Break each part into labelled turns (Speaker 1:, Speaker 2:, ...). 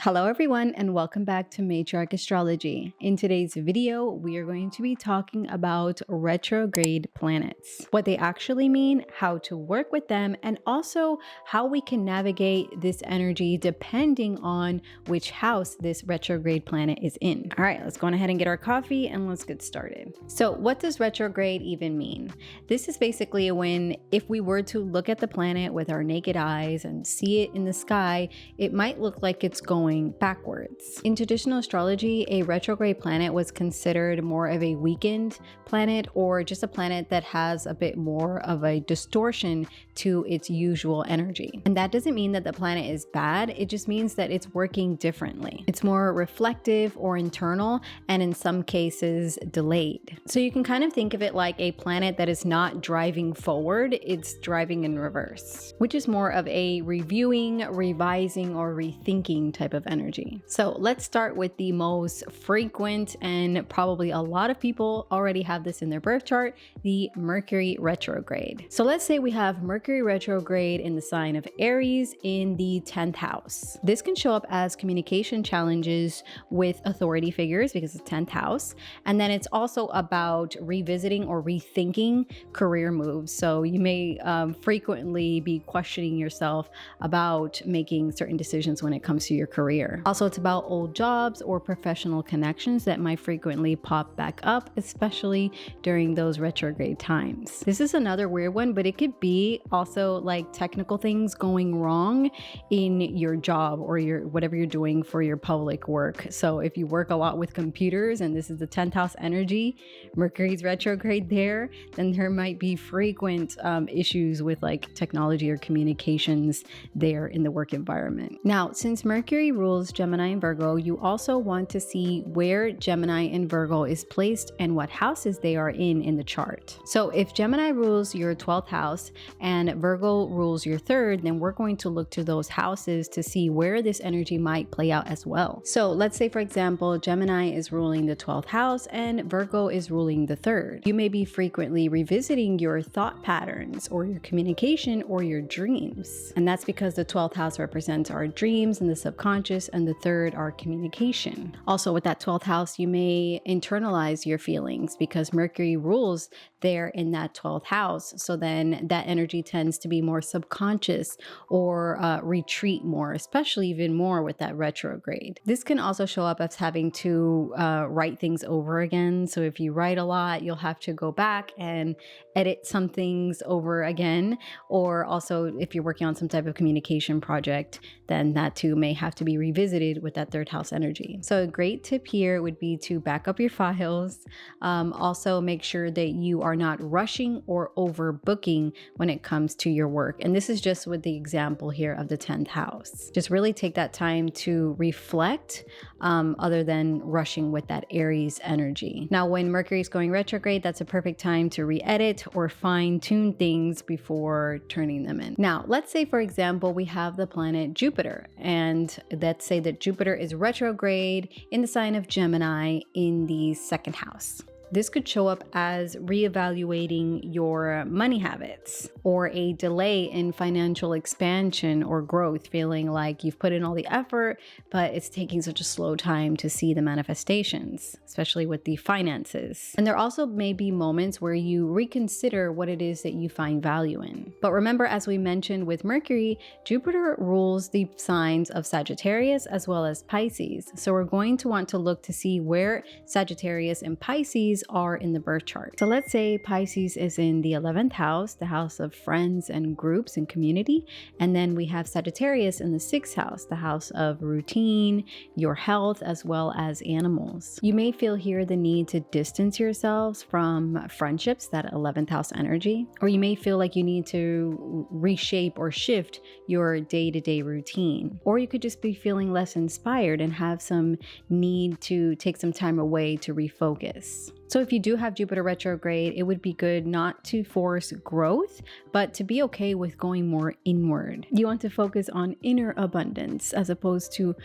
Speaker 1: Hello everyone and welcome back to Matriarch Astrology. In today's video, we are going to be talking about retrograde planets, what they actually mean, how to work with them, and also how we can navigate this energy depending on which house this retrograde planet is in. All right, let's go ahead and get our coffee and let's get started. So what does retrograde even mean? This is basically when if we were to look at the planet with our naked eyes and see it in the sky, it might look like it's going backwards. In traditional astrology, a retrograde planet was considered more of a weakened planet or just a planet that has a bit more of a distortion to its usual energy. And that doesn't mean that the planet is bad, it just means that it's working differently. It's more reflective or internal, and in some cases delayed. So you can kind of think of it like a planet that is not driving forward, it's driving in reverse, which is more of a reviewing, revising, or rethinking type of energy. So let's start with the most frequent, and probably a lot of people already have this in their birth chart, the Mercury retrograde. So let's say we have Mercury retrograde in the sign of Aries in the 10th house. This can show up as communication challenges with authority figures because it's 10th house. And then it's also about revisiting or rethinking career moves. So you may frequently be questioning yourself about making certain decisions when it comes to your career. Also, it's about old jobs or professional connections that might frequently pop back up, especially during those retrograde times. This is another weird one, but it could be also like technical things going wrong in your job or your whatever you're doing for your public work. So if you work a lot with computers and this is the 10th house energy, Mercury's retrograde there, then there might be frequent issues with like technology or communications there in the work environment. Now, since Mercury rules Gemini and Virgo, you also want to see where Gemini and Virgo is placed and what houses they are in the chart. So if Gemini rules your 12th house and Virgo rules your 3rd, then we're going to look to those houses to see where this energy might play out as well. So let's say, for example, Gemini is ruling the 12th house and Virgo is ruling the 3rd. You may be frequently revisiting your thought patterns or your communication or your dreams. And that's because the 12th house represents our dreams and the subconscious, and the 3rd our communication. Also with that 12th house, you may internalize your feelings because Mercury rules there in that 12th house. So then that energy tends to be more subconscious or retreat more, especially even more with that retrograde. This can also show up as having to write things over again. So if you write a lot, you'll have to go back and edit some things over again. Or also if you're working on some type of communication project, then that too may have to be revisited with that 3rd house energy. So a great tip here would be to back up your files. Also make sure that you are not rushing or overbooking when it comes to your work. And this is just with the example here of the 10th house. Just really take that time to reflect other than rushing with that Aries energy. Now, when Mercury is going retrograde, that's a perfect time to re-edit or fine-tune things before turning them in. Now, let's say, for example, we have the planet Jupiter, and let's say that Jupiter is retrograde in the sign of Gemini in the 2nd house. This could show up as reevaluating your money habits or a delay in financial expansion or growth, feeling like you've put in all the effort, but it's taking such a slow time to see the manifestations, especially with the finances. And there also may be moments where you reconsider what it is that you find value in. But remember, as we mentioned with Mercury, Jupiter rules the signs of Sagittarius as well as Pisces. So we're going to want to look to see where Sagittarius and Pisces are in the birth chart. So let's say Pisces is in the 11th house, the house of friends and groups and community. And then we have Sagittarius in the 6th house, the house of routine, your health, as well as animals. You may feel here the need to distance yourselves from friendships, that 11th house energy, or you may feel like you need to reshape or shift your day-to-day routine. Or you could just be feeling less inspired and have some need to take some time away to refocus. So if you do have Jupiter retrograde, it would be good not to force growth, but to be okay with going more inward. You want to focus on inner abundance as opposed to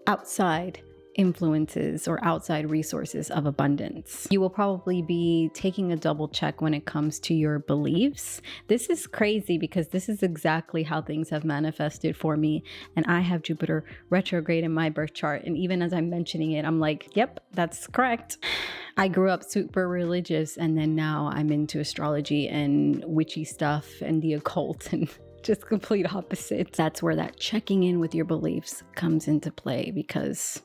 Speaker 1: outside influences or outside resources of abundance. You will probably be taking a double check when it comes to your beliefs. This is crazy because this is exactly how things have manifested for me. And I have Jupiter retrograde in my birth chart. And even as I'm mentioning it, I'm like, yep, that's correct. I grew up super religious, and then now I'm into astrology and witchy stuff and the occult and just complete opposites. That's where that checking in with your beliefs comes into play, because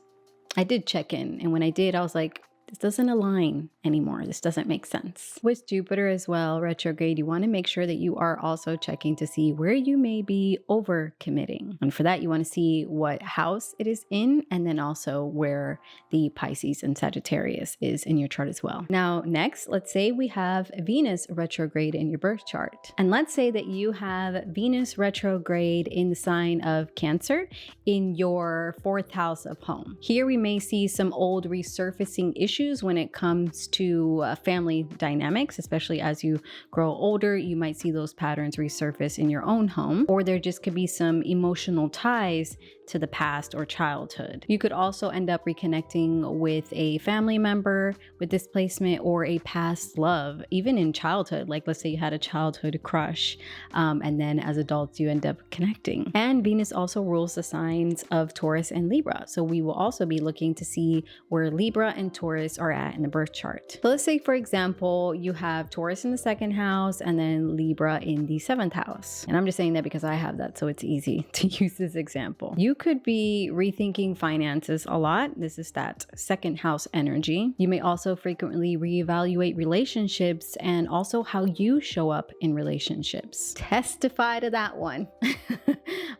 Speaker 1: I did check in, and when I did, I was like, this doesn't align anymore. This doesn't make sense. With Jupiter as well, retrograde, you want to make sure that you are also checking to see where you may be overcommitting. And for that, you want to see what house it is in, and then also where the Pisces and Sagittarius is in your chart as well. Now, next, let's say we have Venus retrograde in your birth chart. And let's say that you have Venus retrograde in the sign of Cancer in your 4th house of home. Here we may see some old resurfacing issues when it comes to family dynamics, especially as you grow older. You might see those patterns resurface in your own home, or there just could be some emotional ties to the past or childhood. You could also end up reconnecting with a family member with this placement, or a past love, even in childhood. Like, let's say you had a childhood crush, and then as adults you end up connecting. And Venus also rules the signs of Taurus and Libra, so we will also be looking to see where Libra and Taurus are at in the birth chart. So let's say, for example, you have Taurus in the 2nd house and then Libra in the 7th house. And I'm just saying that because I have that, so it's easy to use this example. You could be rethinking finances a lot. This is that 2nd house energy. You may also frequently reevaluate relationships and also how you show up in relationships. Testify to that one.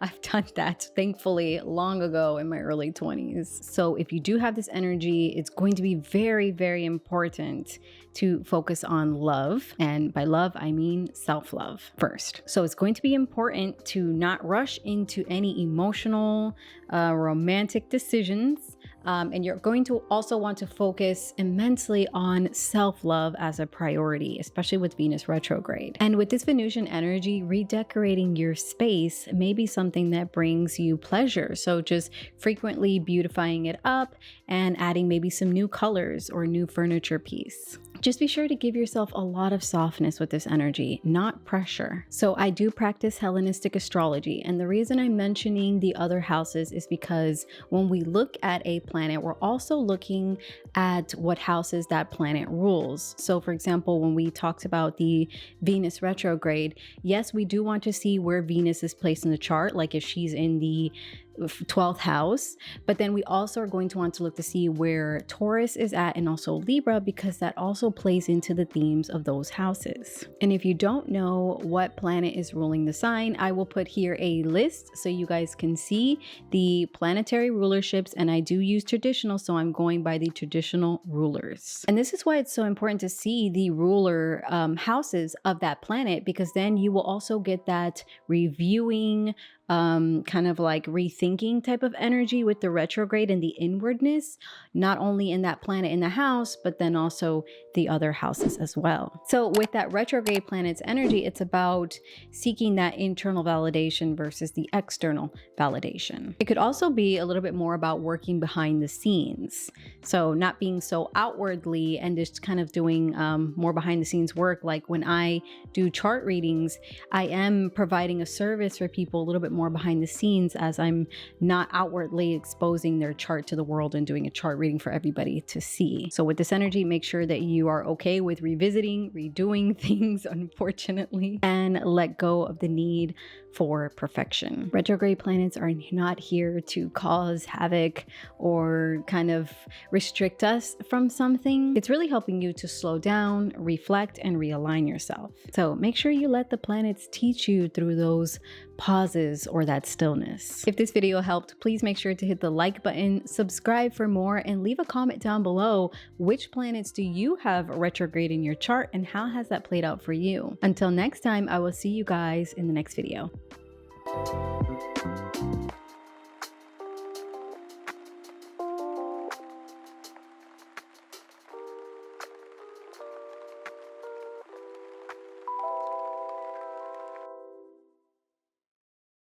Speaker 1: I've done that, thankfully, long ago in my early 20s. So if you do have this energy, it's going to be very, very important to focus on love. And by love, I mean self-love first. So it's going to be important to not rush into any emotional, romantic decisions. And you're going to also want to focus immensely on self-love as a priority, especially with Venus retrograde. And with this Venusian energy, redecorating your space may be something that brings you pleasure. So just frequently beautifying it up and adding maybe some new colors or new furniture piece. Just be sure to give yourself a lot of softness with this energy, not pressure. So I do practice Hellenistic astrology, and the reason I'm mentioning the other houses is because when we look at a planet, we're also looking at what houses that planet rules. So for example, when we talked about the Venus retrograde, yes, we do want to see where Venus is placed in the chart, like if she's in the 12th house, but then we also are going to want to look to see where Taurus is at and also Libra, because that also plays into the themes of those houses. And if you don't know what planet is ruling the sign, I will put here a list so you guys can see the planetary rulerships, and I do use traditional, so I'm going by the traditional rulers. And this is why it's so important to see the ruler houses of that planet, because then you will also get that reviewing, kind of like rethinking type of energy with the retrograde and the inwardness, not only in that planet in the house, but then also the other houses as well. So with that retrograde planet's energy, it's about seeking that internal validation versus the external validation. It could also be a little bit more about working behind the scenes. So not being so outwardly and just kind of doing more behind the scenes work. Like when I do chart readings, I am providing a service for people a little bit more behind the scenes, as I'm not outwardly exposing their chart to the world and doing a chart reading for everybody to see. So with this energy, make sure that you are okay with revisiting, redoing things, unfortunately, and let go of the need for perfection. Retrograde planets are not here to cause havoc or kind of restrict us from something. It's really helping you to slow down, reflect, and realign yourself. So make sure you let the planets teach you through those pauses or that stillness. If this video helped, please make sure to hit the like button, subscribe for more, and leave a comment down below. Which planets do you have retrograde in your chart, and how has that played out for you? Until next time, I will see you guys in the next video.